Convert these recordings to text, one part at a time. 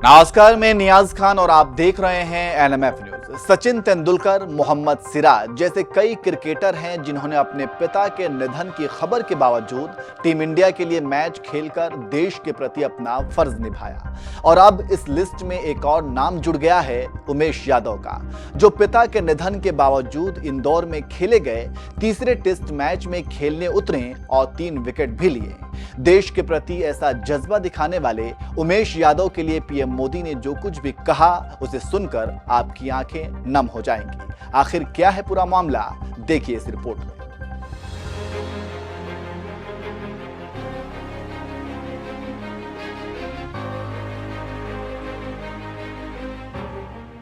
नमस्कार, मैं नियाज खान और आप देख रहे हैं एनएमएफ न्यूज। सचिन तेंदुलकर, मोहम्मद सिराज जैसे कई क्रिकेटर हैं जिन्होंने अपने पिता के निधन की खबर के बावजूद टीम इंडिया के लिए मैच खेलकर देश के प्रति अपना फर्ज निभाया। और अब इस लिस्ट में एक और नाम जुड़ गया है, उमेश यादव का, जो पिता के निधन के बावजूद इंदौर में खेले गए तीसरे टेस्ट मैच में खेलने उतरे और 3 विकेट भी लिए। देश के प्रति ऐसा जज्बा दिखाने वाले उमेश यादव के लिए पीएम मोदी ने जो कुछ भी कहा, उसे सुनकर आपकी आंखें नम हो जाएंगी। आखिर क्या है पूरा मामला, देखिए इस रिपोर्ट में।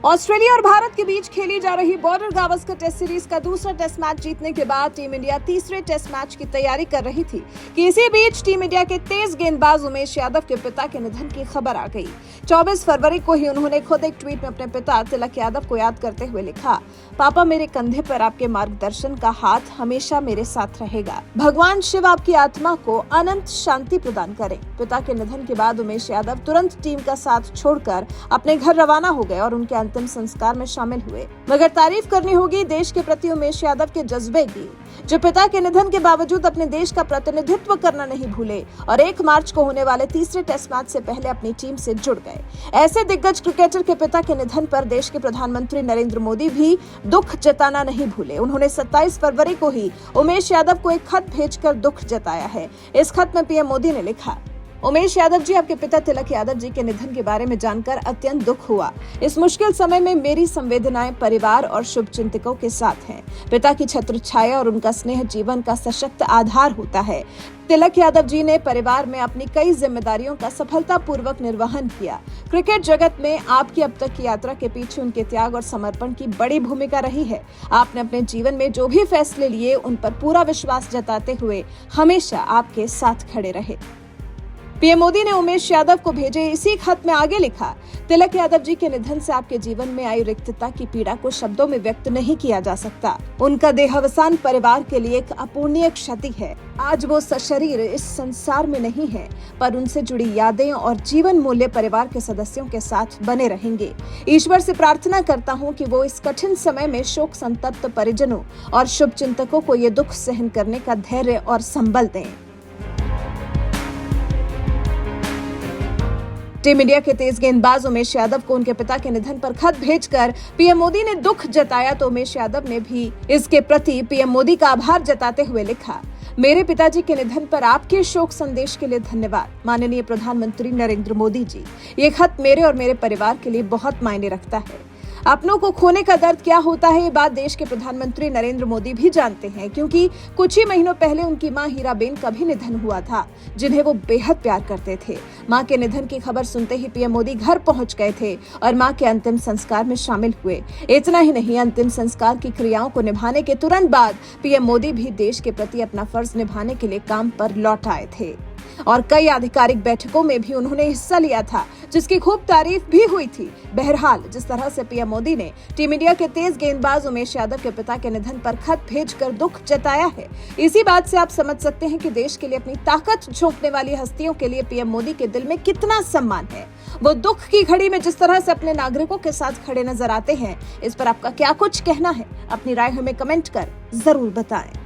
ऑस्ट्रेलिया और भारत के बीच खेली जा रही बॉर्डर गावस्कर टेस्ट सीरीज का दूसरा टेस्ट मैच जीतने के बाद टीम इंडिया तीसरे टेस्ट मैच की तैयारी कर रही थी कि इसी बीच टीम इंडिया के तेज गेंदबाज उमेश यादव के पिता के निधन की खबर आ गई। 24 फरवरी को ही उन्होंने खुद एक ट्वीट में अपने पिता तिलक यादव को याद करते हुए लिखा, पापा, मेरे कंधे पर आपके मार्गदर्शन का हाथ हमेशा मेरे साथ रहेगा। भगवान शिव आपकी आत्मा को अनंत शांति प्रदान करें। पिता के निधन के बाद उमेश यादव तुरंत टीम का साथ छोड़कर अपने घर रवाना हो गए और उनके अंतिम संस्कार में शामिल हुए। मगर तारीफ करनी होगी देश के प्रति उमेश यादव के जज्बे की, जो पिता के निधन के बावजूद अपने देश का प्रतिनिधित्व करना नहीं भूले और 1 मार्च को होने वाले तीसरे टेस्ट मैच से पहले अपनी टीम से जुड़ गए। ऐसे दिग्गज क्रिकेटर के पिता के निधन पर देश के प्रधानमंत्री नरेंद्र मोदी भी दुख जताना नहीं भूले। उन्होंने 27 फरवरी को ही उमेश यादव को एक खत भेजकर दुख जताया है। इस खत में पीएम मोदी ने लिखा, उमेश यादव जी, आपके पिता तिलक यादव जी के निधन के बारे में जानकर अत्यंत दुख हुआ। इस मुश्किल समय में मेरी संवेदनाएं परिवार और शुभचिंतकों के साथ हैं। पिता की छत्र छाया और उनका स्नेह जीवन का सशक्त आधार होता है। तिलक यादव जी ने परिवार में अपनी कई जिम्मेदारियों का सफलतापूर्वक निर्वहन किया। क्रिकेट जगत में आपकी अब तक की यात्रा के पीछे उनके त्याग और समर्पण की बड़ी भूमिका रही है। आपने अपने जीवन में जो भी फैसले लिए, उन पर पूरा विश्वास जताते हुए हमेशा आपके साथ खड़े रहे। पीएम मोदी ने उमेश यादव को भेजे इसी खत में आगे लिखा, तिलक यादव जी के निधन से आपके जीवन में आई रिक्तता की पीड़ा को शब्दों में व्यक्त नहीं किया जा सकता। उनका देहावसान परिवार के लिए एक अपूर्णीय क्षति है। आज वो सशरीर इस संसार में नहीं है, पर उनसे जुड़ी यादें और जीवन मूल्य परिवार के सदस्यों के साथ बने रहेंगे। ईश्वर से प्रार्थना करता हूँ कि वो इस कठिन समय में शोक संतप्त परिजनों और शुभचिंतकों को ये दुख सहन करने का धैर्य और संबल दें। टीम इंडिया के तेज गेंदबाज उमेश यादव को उनके पिता के निधन पर खत भेजकर पीएम मोदी ने दुख जताया, तो उमेश यादव ने भी इसके प्रति पीएम मोदी का आभार जताते हुए लिखा, मेरे पिताजी के निधन पर आपके शोक संदेश के लिए धन्यवाद, माननीय प्रधानमंत्री नरेंद्र मोदी जी। ये खत मेरे और मेरे परिवार के लिए बहुत मायने रखता है। अपनों को खोने का दर्द क्या होता है, ये बात देश के प्रधानमंत्री नरेंद्र मोदी भी जानते हैं, क्योंकि कुछ ही महीनों पहले उनकी मां हीराबेन का भी निधन हुआ था, जिन्हें वो बेहद प्यार करते थे। मां के निधन की खबर सुनते ही पीएम मोदी घर पहुंच गए थे और मां के अंतिम संस्कार में शामिल हुए। इतना ही नहीं, अंतिम संस्कार की क्रियाओं को निभाने के तुरंत बाद पीएम मोदी भी देश के प्रति अपना फर्ज निभाने के लिए काम पर लौट आए थे और कई आधिकारिक बैठकों में भी उन्होंने हिस्सा लिया था, जिसकी खूब तारीफ भी हुई थी। बहरहाल, जिस तरह से पीएम मोदी ने टीम इंडिया के तेज गेंदबाज उमेश यादव के पिता के निधन पर खत भेजकर दुख जताया है, इसी बात से आप समझ सकते हैं कि देश के लिए अपनी ताकत झोंकने वाली हस्तियों के लिए पीएम मोदी के दिल में कितना सम्मान है। वो दुख की घड़ी में जिस तरह से अपने नागरिकों के साथ खड़े नजर आते हैं, इस पर आपका क्या कुछ कहना है? अपनी राय हमें कमेंट कर जरूर बताएं।